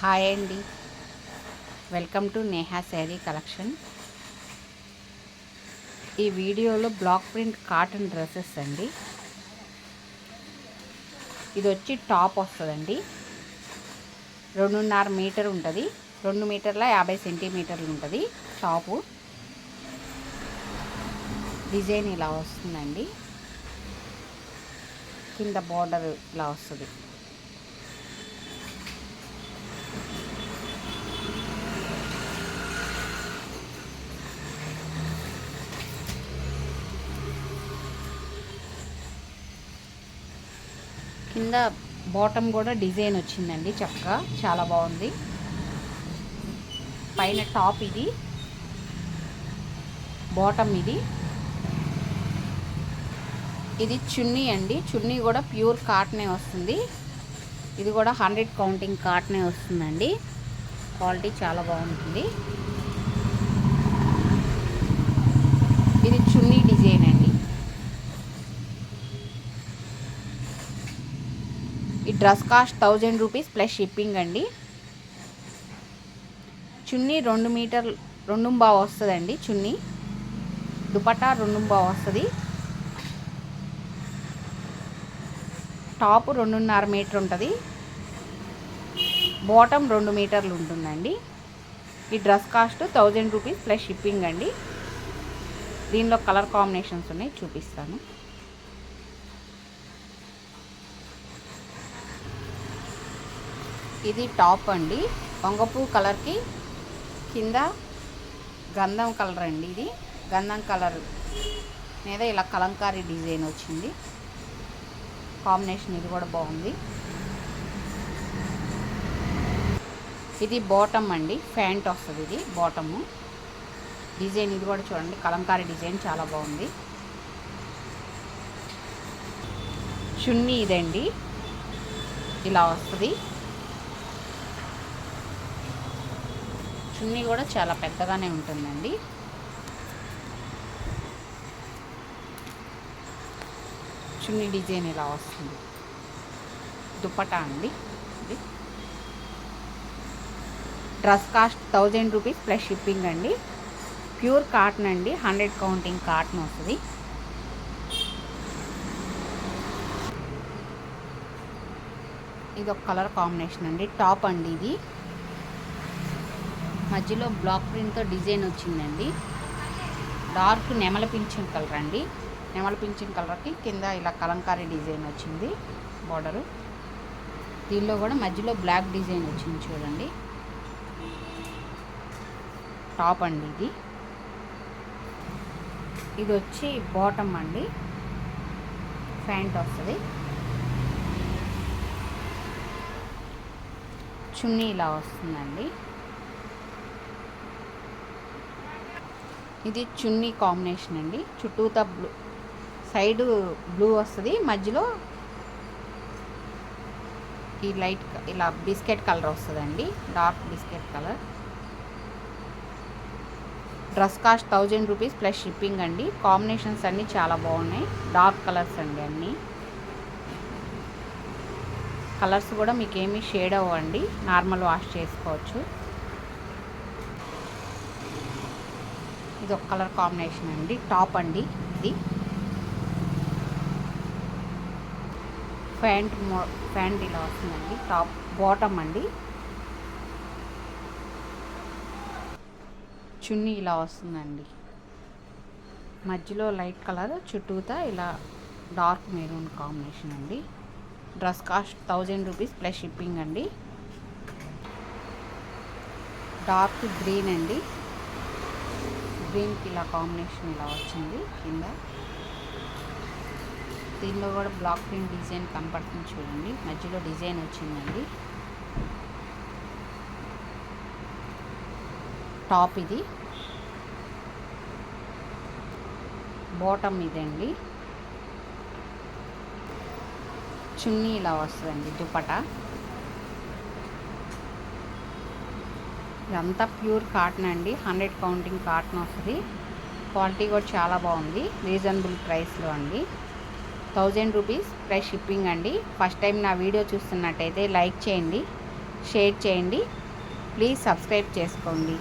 Hi అండి, welcome to Neha sari collection. ఈ వీడియోలో బ్లాక్ ప్రింట్ కాటన్ డ్రెస్సెస్ అండి. ఇది వచ్చి టాప్ వస్తుందండి. 2.5 మీటర్ ఉంటుంది. 2 మీటర్ల 50 సెంటీమీటర్లు ఉంటుంది టాపు. డిజైన్ ఇలా వస్తుందండి. కింద బార్డర్ ఇలా వస్తుంది. కింద బాటమ్ కూడా డిజైన్ వచ్చిందండి. చక్కగా చాలా బాగుంది. పైన టాప్ ఇది, బాటమ్ ఇది చున్నీ అండి. చున్నీ కూడా ప్యూర్ కాటనే వస్తుంది. ఇది కూడా 100 కౌంటింగ్ కాటనే వస్తుందండి. క్వాలిటీ చాలా బాగుంటుంది. ఇది చున్నీ డిజైన్ అండి. ఈ dress cost 1000 rupees plus shipping అండి. చున్నీ 2 మీటర్ 2.5 వస్తుందండి. చున్నీ దుపట్టా 2.5 వస్తుంది. టాపు 2.5 మీటర్ ఉంటుంది. బాటమ్ 2 మీటర్లు ఉంటుందండి. ఈ dress cost 1000 rupees plus shipping అండి. దీనిలో కలర్ కాంబినేషన్స్ ఉన్నాయి, చూపిస్తాను. ఇది టాప్ అండి. వంగపూ కలర్కి కింద గంధం కలర్ అండి. ఇది గంధం కలర్ మీద ఇలా కలంకారీ డిజైన్ వచ్చింది. కాంబినేషన్ ఇది కూడా బాగుంది. ఇది బాటమ్ అండి. ప్యాంట్ వస్తుంది. ఇది బాటము డిజైన్. ఇది కూడా చూడండి, కలంకారీ డిజైన్ చాలా బాగుంది. చున్నీ ఇదండి, ఇలా వస్తుంది. చున్నీ కూడా చాలా పెద్దగానే ఉంటుందండి. చున్నీ డిజైన్ ఇలా వస్తుంది. దుపట్టా అండి. ఇది dress cost 1000 rupees plus shipping అండి. ప్యూర్ కాటన్ అండి. 100 కౌంటింగ్ కాటన్ వస్తుంది. ఇది ఒక కలర్ కాంబినేషన్ అండి. టాప్ అండి. ఇది మధ్యలో బ్లాక్ ప్రింట్తో డిజైన్ వచ్చిందండి. డార్క్ నెమల పింఛన్ కలర్ అండి. నెమల పింఛన్ కలర్కి కింద ఇలా కలంకారీ డిజైన్ వచ్చింది బార్డరు. దీనిలో కూడా మధ్యలో బ్లాక్ డిజైన్ వచ్చింది చూడండి. టాప్ అండి. ఇది వచ్చి బాటమ్ అండి. ప్యాంట్ వస్తుంది. చున్నీ ఇలా వస్తుందండి. ఇది చున్నీ కాంబినేషన్ అండి. చుట్టూతా బ్లూ, సైడు బ్లూ వస్తుంది. మధ్యలో ఈ లైట్ ఇలా బిస్కెట్ కలర్ వస్తుందండి. Dark biscuit colour. Dress cost 1000 rupees plus shipping అండి. కాంబినేషన్స్ అన్నీ చాలా బాగున్నాయి. డార్క్ కలర్స్ అండి అన్నీ. కలర్స్ కూడా మీకు ఏమీ షేడ్ అవ్వండి, నార్మల్ వాష్ చేసుకోవచ్చు. ఇది ఒక కలర్ కాంబినేషన్ అండి. టాప్ అండి. ఇది ప్యాంట్ ఇలా వస్తుందండి. టాప్ బాటమ్ అండి. చున్నీ ఇలా వస్తుందండి. మధ్యలో లైట్ కలర్, చుట్టూతా ఇలా డార్క్ మెరూన్ కాంబినేషన్ అండి. Dress cost 1000 rupees plus shipping అండి. డార్క్ గ్రీన్ అండి. గ్రీన్కి ఇలా కాంబినేషన్ ఇలా వచ్చింది కింద. దీనిలో కూడా బ్లాక్ ప్రింట్ డిజైన్ కనపడుతుంది చూడండి. మధ్యలో డిజైన్ వచ్చిందండి. టాప్ ఇది. బాటమ్ ఇదండి. చున్నీ ఇలా వస్తుందండి. దుపట్టా ఇదంతా ప్యూర్ కాటన్ అండి. 100 కౌంటింగ్ కాటన్ వస్తుంది. క్వాలిటీ కూడా చాలా బాగుంది. రీజనబుల్ ప్రైస్లో అండి. 1000 రూపీస్ ప్లస్ షిప్పింగ్ అండి. ఫస్ట్ టైం నా వీడియో చూస్తున్నట్టయితే లైక్ చేయండి, షేర్ చేయండి. ప్లీజ్ సబ్స్క్రైబ్ చేసుకోండి.